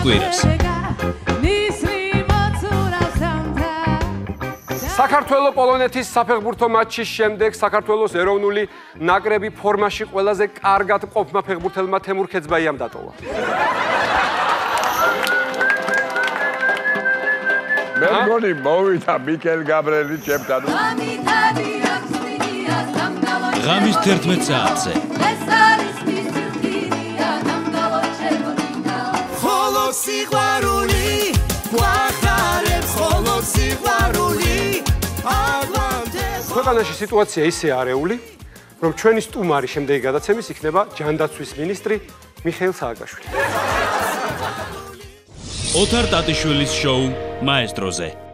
კვირას. საქართველოს პოლონეთის საფეხბურთო მატჩის შემდეგ საქართველოს ეროვნული ნაკრები ფორმაში ყველაზე კარგად ყოფმა ფეხბურთელმა თემურ ქეძბაიამ დატოვა. მე მგონი მოვიდა მიკელ გაბრიელი ჩემთან. ღამის 11 საათზე. ხოლო სიყვარული გვახარებს ხოლო სიყვარული ქვეყანაში სიტუაცია ისე არეული, რომ ჩვენი სტუმარი შემდეგი გადაცემის იქნება ჯანდაცვის მინისტრი მიხეილ სააკაშვილი. ოთარ ტატიშვილის შოუ მაესტროზე.